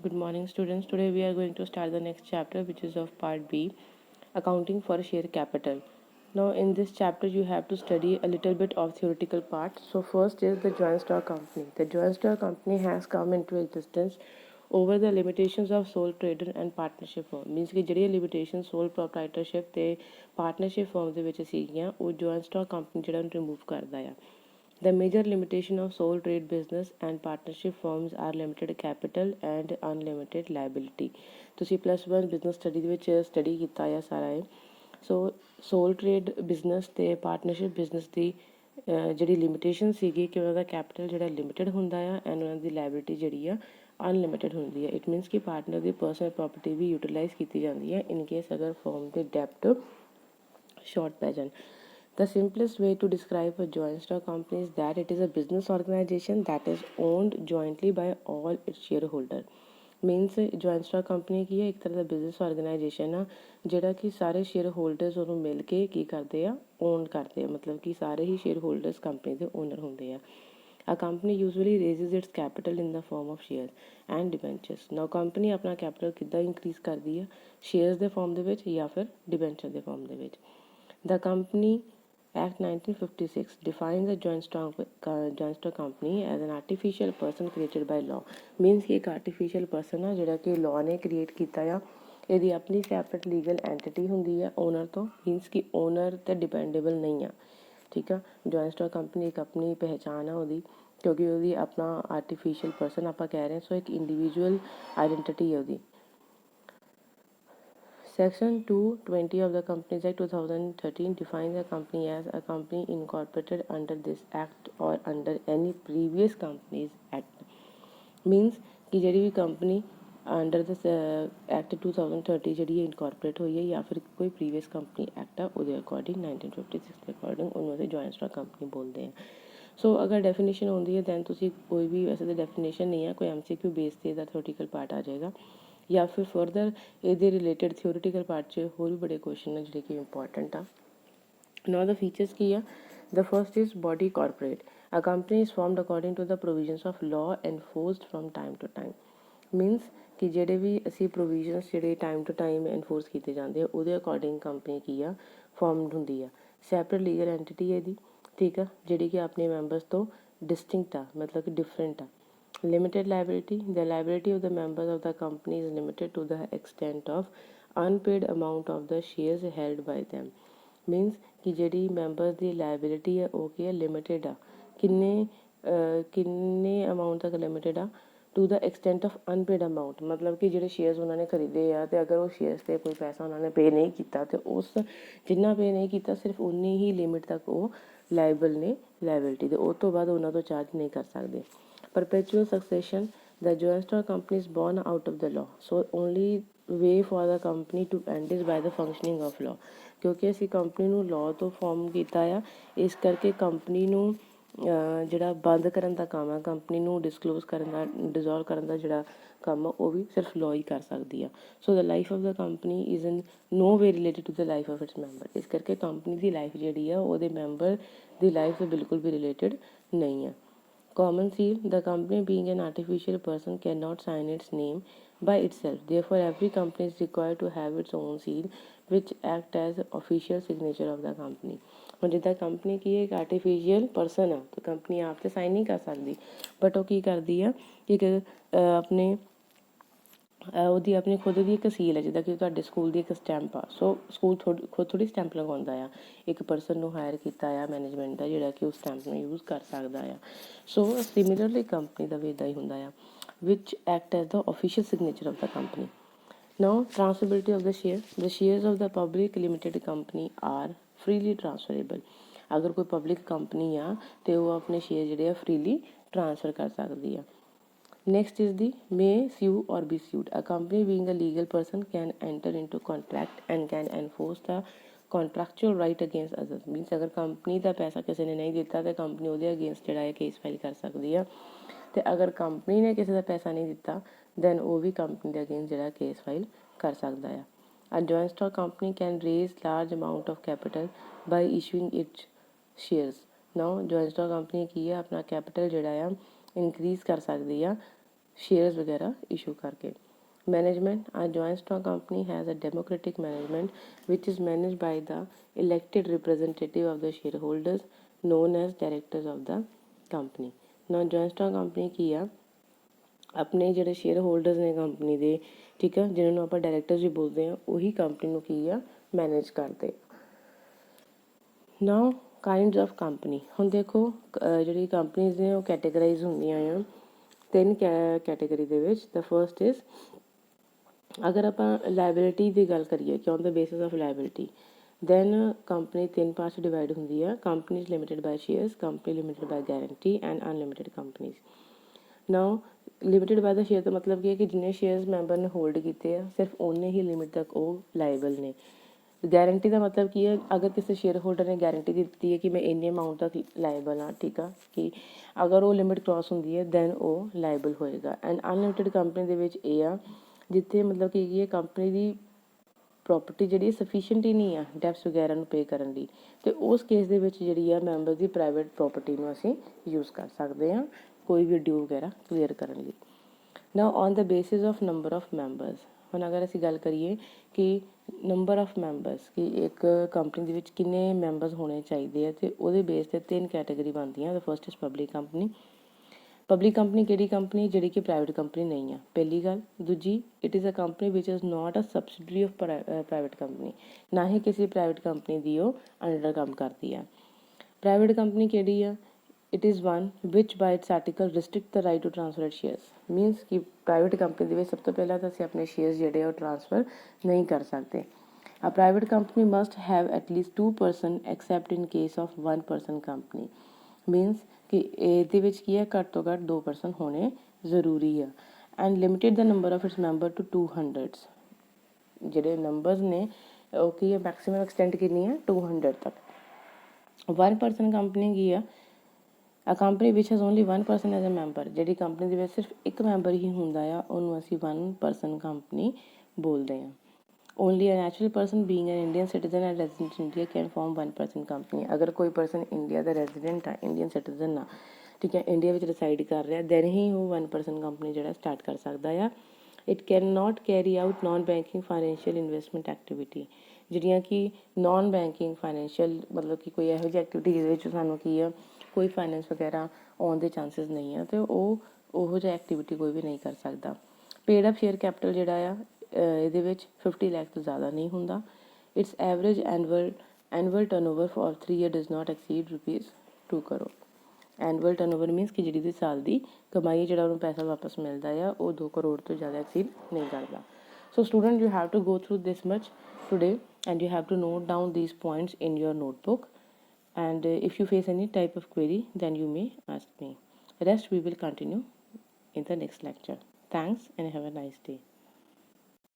Good morning, students. Today we are going to start the next chapter, which is of part B, accounting for share capital. Now, in this chapter, you have to study a little bit of theoretical part. So, first is the joint stock company. The joint stock company has come into existence over the limitations of sole trader and partnership firm. Means ਕਿ ਜਿਹੜੀਆਂ limitations sole proprietorship ਤੇ partnership firm ਦੇ ਵਿੱਚ ਸੀਗੀਆਂ ਉਹ joint stock company ਜਿਹੜਾ remove ਕਰਦਾ ਆ. The major limitation of sole trade business and partnership firms are limited capital and unlimited liability. ਤੁਸੀਂ +1 ਬਿਜ਼ਨਸ ਸਟੱਡੀ ਦੇ ਵਿੱਚ ਸਟੱਡੀ ਕੀਤਾ ਆ ਸਾਰਾ ਇਹ. ਸੋ ਸੋਲ ਟਰੇਡ ਬਿਜ਼ਨਸ ਅਤੇ ਪਾਰਟਨਰਸ਼ਿਪ ਬਿਜ਼ਨਸ ਦੀ ਜਿਹੜੀ ਲਿਮਿਟੇਸ਼ਨ ਸੀਗੀ ਕਿ ਉਹਨਾਂ ਦਾ ਕੈਪੀਟਲ ਜਿਹੜਾ ਲਿਮਿਟਡ ਹੁੰਦਾ ਆ ਐਂਡ ਉਹਨਾਂ ਦੀ ਲਾਇਬਿਲਿਟੀ ਜਿਹੜੀ ਆ ਅਨਲਿਮਿਟਡ ਹੁੰਦੀ ਹੈ. ਇਟ ਮੀਨਸ ਕਿ ਪਾਰਟਨਰ ਦੀ ਪਰਸਨਲ ਪ੍ਰੋਪਰਟੀ ਵੀ ਯੂਟੀਲਾਈਜ਼ ਕੀਤੀ ਜਾਂਦੀ ਹੈ ਇਨ ਕੇਸ ਅਗਰ ਫਰਮ ਦੇ ਡੈਪਟ ਸ਼ਾਰਟ ਪੈ ਜਾਣ. The simplest way to describe a joint stock company is that it is a business organization that is owned jointly by all its shareholder. Means joint stock company ਕੀ ਹੈ, ਇੱਕ ਤਰ੍ਹਾਂ ਦਾ business organisation ਆ ਜਿਹੜਾ ਕਿ ਸਾਰੇ share holders ਉਹਨੂੰ ਮਿਲ ਕੇ ਕੀ ਕਰਦੇ ਆ, ਓਨ ਕਰਦੇ ਆ. ਮਤਲਬ ਕਿ ਸਾਰੇ ਹੀ ਸ਼ੇਅਰ ਹੋਲਡਰਸ ਕੰਪਨੀ ਦੇ ਓਨਰ ਹੁੰਦੇ ਆ. A company usually raises its capital in the form of shares and debentures. Now company ਆਪਣਾ ਕੈਪੀਟਲ ਕਿੱਦਾਂ ਇੰਕਰੀਜ਼ ਕਰਦੀ ਆ, ਸ਼ੇਅਰਸ ਦੇ ਫਾਰਮ ਦੇ ਵਿੱਚ ਜਾਂ ਫਿਰ ਡਿਬੈਂਚਰ ਦੇ ਫਾਰਮ ਦੇ ਵਿੱਚ. The Company Act 1956 defines a joint stock company as an artificial person created by law. Means कि एक artificial person है जिहड़ा कि law ने create कीता आ. ਇਹਦੀ ਆਪਣੀ separate legal entity ਹੁੰਦੀ ਆ owner ਤੋਂ. means कि owner ਤੇ dependable ਨਹੀਂ ਆ. ਠੀਕ ਆ. joint stock company ਇੱਕ ਆਪਣੀ ਪਹਿਚਾਣ ਆ ਉਹਦੀ ਕਿਉਂਕਿ ਉਹਦੀ ਆਪਣਾ artificial person ਆਪਾਂ ਕਹਿ ਰਹੇ ਹਾਂ. ਸੋ ਇੱਕ individual identity ਹੈ ਉਹਦੀ. Section 220 of the Companies Act 2013 defines a company as a company incorporated under this act or under any previous Companies Act. Means कि ਜਿਹੜੀ ਵੀ company under this act 2030 ਜਿਹੜੀ incorporate ਹੋਈ ਹੈ ਜਾਂ ਫਿਰ ਕੋਈ previous company act ਆ ਉਹਦੇ according 1956 ਦੇ according ਉਹਨੂੰ ਅਸੀਂ joint stock company ਬੋਲਦੇ ਹਾਂ. ਸੋ ਅਗਰ ਡੈਫੀਨੇਸ਼ਨ ਹੁੰਦੀ ਹੈ ਦੈਨ ਤੁਸੀਂ ਕੋਈ ਵੀ ਵੈਸੇ ਤਾਂ ਡੈਫੀਨੇਸ਼ਨ ਨਹੀਂ ਹੈ, ਕੋਈ MCQ ਬੇਸ 'ਤੇ ਇਹਦਾ ਥਿਓਰੀਟੀਕਲ ਪਾਰਟ ਆ ਜਾਏਗਾ ਜਾਂ ਫਿਰ ਫਰਦਰ ਇਹਦੇ ਰਿਲੇਟਡ ਥਿਓਰੀਟੀਕਲ ਪਾਰਟ 'ਚ ਹੋਰ ਵੀ ਬੜੇ ਕੁਐਸਚਨ ਆ ਜਿਹੜੇ ਕਿ ਇੰਪੋਰਟੈਂਟ ਆ. ਨਾਓ ਦਾ ਫੀਚਰਸ ਕੀ ਆ. The first is body corporate. A company is formed according to the provisions of law enforced from time to time. Means ਕਿ ਜਿਹੜੇ ਵੀ ਅਸੀਂ ਪ੍ਰੋਵੀਜ਼ਨਸ ਜਿਹੜੇ ਟਾਈਮ ਟੂ ਟਾਈਮ ਐਨਫੋਰਸ ਕੀਤੇ ਜਾਂਦੇ ਆ ਉਹਦੇ ਅਕੋਰਡਿੰਗ ਕੰਪਨੀ ਕੀ ਆ ਫਾਰਮਡ ਹੁੰਦੀ ਆ. ਸੈਪਰੇਟ ਲੀਗਲ ਐਂਟਿਟੀ ਹੈ ਇਹਦੀ. ਠੀਕ ਆ. ਜਿਹੜੀ ਕਿ ਆਪਣੇ ਮੈਂਬਰਸ ਤੋਂ ਡਿਸਟਿੰਕਟ ਆ ਮਤਲਬ ਕਿ ਡਿਫਰੈਂਟ ਆ. Limited liability. The liability of the members of the company is limited to the extent of unpaid amount of the shares held by them. Means कि ਜਿਹੜੀ members ਦੀ liability ਹੈ ਉਹ ਕੀ ਹੈ limited ਆ. ਕਿੰਨੇ amount ਤੱਕ limited ਆ to the extent of unpaid amount. ਮਤਲਬ ਕਿ ਜਿਹੜੇ shares ਉਹਨਾਂ ਨੇ ਖਰੀਦੇ ਆ ਤੇ ਅਗਰ ਉਹ shares ਤੇ ਕੋਈ ਪੈਸਾ ਉਹਨਾਂ ਨੇ pay ਨਹੀਂ ਕੀਤਾ ਤੇ ਉਸ ਜਿੰਨਾ pay ਨਹੀਂ ਕੀਤਾ ਸਿਰਫ ਉਨੀ ਹੀ ਲਿਮਿਟ ਤੱਕ ਉਹ ਲਾਇਬਲ ਨੇ liability ਦੇ. ਉਸ ਤੋਂ ਬਾਅਦ ਉਹਨਾਂ ਤੋਂ ਚਾਰਜ ਨਹੀਂ ਕਰ ਸਕਦੇ. Perpetual succession. The joint stock company is born out of the law. So only way for the company to end is by the functioning of law. ਕਿਉਂਕਿ ਅਸੀਂ ਕੰਪਨੀ ਨੂੰ ਲਾਅ ਤੋਂ ਫਾਰਮ ਕੀਤਾ ਆ ਇਸ ਕਰਕੇ ਕੰਪਨੀ ਨੂੰ ਜਿਹੜਾ ਬੰਦ ਕਰਨ ਦਾ ਕੰਮ ਆ ਕੰਪਨੀ ਨੂੰ ਡਿਸਕਲੋਜ਼ ਕਰਨ ਦਾ ਡਿਜ਼ੋਲਵ ਕਰਨ ਦਾ ਜਿਹੜਾ ਕੰਮ ਆ ਉਹ ਵੀ ਸਿਰਫ ਲਾਅ ਹੀ ਕਰ ਸਕਦੀ ਆ. So the life of the company is in no way related to the life of its member. ਇਸ ਕਰਕੇ ਕੰਪਨੀ ਦੀ ਲਾਈਫ ਜਿਹੜੀ ਆ ਉਹਦੇ ਮੈਂਬਰ ਦੀ ਲਾਈਫ ਤੋਂ ਬਿਲਕੁਲ ਵੀ ਰਿਲੇਟਡ ਨਹੀਂ ਆ. Common seal. The company being an artificial person cannot sign its name by itself. Therefore, every company is required to have its own seal which act as official signature of the company. ਹੁਣ ਜਿੱਦਾਂ company ਕੀ ਹੈ ਇੱਕ artificial person ਆ ਤਾਂ company ਆਪ ਤੇ sign ਨਹੀਂ ਕਰ ਸਕਦੀ ਬਟ ਉਹ ਕੀ ਕਰਦੀ ਆ ਕਿ ਆਪਣੇ ਉਹਦੀ ਆਪਣੀ ਖੁਦ ਦੀ ਇੱਕ ਸੀਲ ਹੈ ਜਿੱਦਾਂ ਕਿ ਤੁਹਾਡੇ ਸਕੂਲ ਦੀ ਇੱਕ ਸਟੈਂਪ ਆ. ਸੋ ਸਕੂਲ ਖੁਦ ਥੋੜ੍ਹੀ ਸਟੈਂਪ ਲਗਾਉਂਦਾ ਆ. ਇੱਕ ਪਰਸਨ ਨੂੰ ਹਾਇਰ ਕੀਤਾ ਆ ਮੈਨੇਜਮੈਂਟ ਦਾ ਜਿਹੜਾ ਕਿ ਉਹ ਸਟੈਂਪ ਨੂੰ ਯੂਜ਼ ਕਰ ਸਕਦਾ ਆ. ਸੋ ਸਿਮਿਲਰਲੀ ਕੰਪਨੀ ਦਾ ਵੀ ਇੱਦਾਂ ਹੀ ਹੁੰਦਾ ਆ ਵਿਚ act as the official signature of the company. Now transferability of the share. The shares of the public limited company are freely transferable. ਅਗਰ ਕੋਈ ਪਬਲਿਕ ਕੰਪਨੀ ਆ ਅਤੇ ਉਹ ਆਪਣੇ ਸ਼ੇਅਰ ਜਿਹੜੇ ਆ ਫਰੀਲੀ ਟ੍ਰਾਂਸਫਰ ਕਰ ਸਕਦੀ ਆ. Next is the may sue or be sued. A company being a legal person can enter into contract and can enforce the contractual right against others. Means ਅਗਰ ਕੰਪਨੀ ਦਾ ਪੈਸਾ ਕਿਸੇ ਨੇ ਨਹੀਂ ਦਿੱਤਾ ਤਾਂ ਕੰਪਨੀ ਉਹਦੇ ਅਗੇਂਸਟ ਜਿਹੜਾ ਹੈ ਕੇਸ ਫਾਈਲ ਕਰ ਸਕਦੀ ਆ ਅਤੇ ਅਗਰ ਕੰਪਨੀ ਨੇ ਕਿਸੇ ਦਾ ਪੈਸਾ ਨਹੀਂ ਦਿੱਤਾ ਦੈਨ ਉਹ ਵੀ ਕੰਪਨੀ ਦੇ ਅਗੇਂਸਟ ਜਿਹੜਾ ਕੇਸ ਫਾਈਲ ਕਰ ਸਕਦਾ ਆ. A joint stock company can raise large amount of capital by issuing its shares. Now joint stock company ਕੀ ਆ ਆਪਣਾ ਕੈਪੀਟਲ ਜਿਹੜਾ ਆ ਇਨਕਰੀਜ਼ ਕਰ ਸਕਦੀ ਆ शेयर्स वगैरह इशू करके। Management, a joint stock company has a democratic management which is managed by the elected representative of the shareholders known as directors of the company। now joint stock company ਕੀ ਆ, ਆਪਣੇ ਜਿਹੜੇ share holders ਨੇ company ਦੇ, ਠੀਕ ਆ, ਜਿਹਨਾਂ ਨੂੰ ਆਪਾਂ ਡਾਇਰੈਕਟਰਸ ਵੀ ਬੋਲਦੇ ਹਾਂ, ਉਹੀ ਕੰਪਨੀ ਨੂੰ ਕੀ ਆ, ਮੈਨੇਜ ਕਰਦੇ। ਨਾਓ ਕਾਈਂਡਸ ਆਫ ਕੰਪਨੀ। ਹੁਣ ਦੇਖੋ ਜਿਹੜੀ ਕੰਪਨੀਜ਼ ਨੇ ਉਹ ਕੈਟੇਗਰਾਈਜ਼ ਹੁੰਦੀਆਂ ਆ 3 ਕੈਟੇਗਰੀ ਦੇ ਵਿੱਚ। ਦ ਫਰਸਟ ਇਜ਼, ਅਗਰ ਆਪਾਂ ਲਾਇਬਿਲਿਟੀ ਦੀ ਗੱਲ ਕਰੀਏ ਕਿ on the basis of liability, then company 3 parts divide ਹੁੰਦੀ ਆ। Companies limited by shares, company limited by guarantee and unlimited companies. Now limited by the share ਦਾ ਮਤਲਬ ਕੀ ਹੈ ਕਿ ਜਿੰਨੇ ਸ਼ੇਅਰਸ ਮੈਂਬਰ ਨੇ ਹੋਲਡ ਕੀਤੇ ਆ ਸਿਰਫ ਓਨੇ ਹੀ ਲਿਮਿਟ ਤੱਕ ਉਹ ਲਾਇਬਲ ਨੇ। ਗਾਰੰਟੀ ਦਾ ਮਤਲਬ ਕੀ ਹੈ, ਅਗਰ ਕਿਸੇ ਸ਼ੇਅਰ ਹੋਲਡਰ ਨੇ ਗਾਰੰਟੀ ਦਿੱਤੀ ਹੈ ਕਿ ਮੈਂ ਇੰਨੇ ਅਮਾਊਂਟ ਤੱਕ ਲਾਇਬਲ ਹਾਂ, ਠੀਕ ਆ, ਕਿ ਅਗਰ ਉਹ ਲਿਮਿਟ ਕ੍ਰੋਸ ਹੁੰਦੀ ਹੈ ਦੈਨ ਉਹ ਲਾਇਬਲ ਹੋਏਗਾ। ਐਂਡ ਅਨਲਿਮਿਟਡ ਕੰਪਨੀ ਦੇ ਵਿੱਚ ਇਹ ਆ ਜਿੱਥੇ ਮਤਲਬ ਕੀ ਹੈ ਕੰਪਨੀ ਦੀ ਪ੍ਰੋਪਰਟੀ ਜਿਹੜੀ ਸਫੀਸ਼ੀਐਂਟ ਹੀ ਨਹੀਂ ਆ ਡੈਪਸ ਵਗੈਰਾ ਨੂੰ ਪੇ ਕਰਨ ਲਈ, ਅਤੇ ਉਸ ਕੇਸ ਦੇ ਵਿੱਚ ਜਿਹੜੀ ਆ ਮੈਂਬਰ ਦੀ ਪ੍ਰਾਈਵੇਟ ਪ੍ਰੋਪਰਟੀ ਨੂੰ ਅਸੀਂ ਯੂਜ਼ ਕਰ ਸਕਦੇ ਹਾਂ ਕੋਈ ਵੀ ਡਿਊ ਵਗੈਰਾ ਕਲੀਅਰ ਕਰਨ ਲਈ। Now on the basis of number of members, ਹੁਣ ਅਗਰ ਅਸੀਂ ਗੱਲ ਕਰੀਏ ਕਿ ਨੰਬਰ ਆਫ ਮੈਂਬਰਸ, ਕਿ ਇੱਕ ਕੰਪਨੀ ਦੇ ਵਿੱਚ ਕਿੰਨੇ ਮੈਂਬਰਸ ਹੋਣੇ ਚਾਹੀਦੇ ਆ, ਅਤੇ ਉਹਦੇ ਬੇਸ 'ਤੇ 3 ਕੈਟੇਗਰੀ ਬਣਦੀਆਂ। The first is public company. Public company ਕਿਹੜੀ ਕੰਪਨੀ, ਜਿਹੜੀ ਕਿ ਪ੍ਰਾਈਵੇਟ ਕੰਪਨੀ ਨਹੀਂ ਆ, ਪਹਿਲੀ ਗੱਲ। ਦੂਜੀ, it is a company which is not a subsidiary of private company, ਨਾ ਹੀ ਕਿਸੇ ਪ੍ਰਾਈਵੇਟ ਕੰਪਨੀ ਦੀ ਉਹ ਅੰਡਰ ਕੰਮ ਕਰਦੀ ਆ। ਪ੍ਰਾਈਵੇਟ ਕੰਪਨੀ ਕਿਹੜੀ ਆ, it is one which by its article restrict the right to transfer shares. Means ਕਿ ਪ੍ਰਾਈਵੇਟ ਕੰਪਨੀ ਦੇ ਵਿੱਚ ਸਭ ਤੋਂ ਪਹਿਲਾਂ ਤਾਂ ਅਸੀਂ ਆਪਣੇ ਸ਼ੇਅਰਸ ਜਿਹੜੇ ਆ ਉਹ ਟ੍ਰਾਂਸਫਰ ਨਹੀਂ ਕਰ ਸਕਦੇ। A private company must have at least 2 person except in case of 1 person company। Means ਕਿ ਇਹਦੇ ਵਿੱਚ ਕੀ ਹੈ, ਘੱਟ ਤੋਂ ਘੱਟ 2 ਪਰਸਨ ਹੋਣੇ ਜ਼ਰੂਰੀ ਆ। And limited the number of its member to 200। ਜਿਹੜੇ ਨੰਬਰਸ ਨੇ ਉਹ ਕੀ ਹੈ, ਮੈਕਸੀਮਮ ਐਕਸਟੈਂਟ ਕਿੰਨੀ ਹੈ, 200 ਤੱਕ। 1 ਪਰਸਨ ਕੰਪਨੀ ਕੀ ਆ, a company which has only 1 person as a member. ਜਿਹੜੀ ਕੰਪਨੀ ਦੇ ਵਿੱਚ ਸਿਰਫ ਇੱਕ ਮੈਂਬਰ ਹੀ ਹੁੰਦਾ ਆ ਉਹਨੂੰ ਅਸੀਂ 1 ਪਰਸਨ ਕੰਪਨੀ ਬੋਲਦੇ ਹਾਂ। Only a natural person being an Indian citizen and resident India can form 1 person company. ਅਗਰ ਕੋਈ ਪਰਸਨ ਇੰਡੀਆ ਦਾ ਰੈਜ਼ੀਡੈਂਟ ਆ, ਇੰਡੀਅਨ ਸਿਟੀਜ਼ਨ ਆ, ਠੀਕ ਹੈ, ਇੰਡੀਆ ਵਿੱਚ ਰਿਸਾਈਡ ਕਰ ਰਿਹਾ, ਦੈਨ ਹੀ ਉਹ 1 ਪਰਸਨ ਕੰਪਨੀ ਜਿਹੜਾ ਸਟਾਰਟ ਕਰ ਸਕਦਾ ਆ। It can not carry out non banking financial investment activity. ਜਿਹੜੀਆਂ ਕਿ ਨੋਨ ਬੈਂਕਿੰਗ ਫਾਈਨੈਂਸ਼ੀਅਲ, ਮਤਲਬ ਕਿ ਕੋਈ ਇਹੋ ਜਿਹੀ ਐਕਟੀਵਿਟੀ ਜਿਹਦੇ ਵਿੱਚ ਸਾਨੂੰ ਕੀ ਆ, ਕੋਈ ਫਾਈਨੈਂਸ ਵਗੈਰਾ ਆਉਣ ਦੇ ਚਾਂਸਿਸ ਨਹੀਂ ਆ, ਅਤੇ ਉਹ ਉਹੋ ਜਿਹਾ ਐਕਟੀਵਿਟੀ ਕੋਈ ਵੀ ਨਹੀਂ ਕਰ ਸਕਦਾ। ਪੇਡ ਅਪ ਸ਼ੇਅਰ ਕੈਪੀਟਲ ਜਿਹੜਾ ਆ ਇਹਦੇ ਵਿੱਚ 50 ਲੱਖ ਤੋਂ ਜ਼ਿਆਦਾ ਨਹੀਂ ਹੁੰਦਾ। Its average annual turnover for 3 year does not exceed ₹2 crore. Annual turnover means ਕਿ ਜਿਹੜੀ ਦੀ ਸਾਲ ਦੀ ਕਮਾਈ, ਜਿਹੜਾ ਉਹਨੂੰ ਪੈਸਾ ਵਾਪਸ ਮਿਲਦਾ ਆ, ਉਹ 2 ਕਰੋੜ ਤੋਂ ਜ਼ਿਆਦਾ ਐਕਸੀਡ ਨਹੀਂ ਕਰਦਾ। So student, you have to go through this much today and you have to note down these points in your notebook, and if you face any type of query then you may ask me. Rest we will continue in the next lecture. Thanks and have a nice day.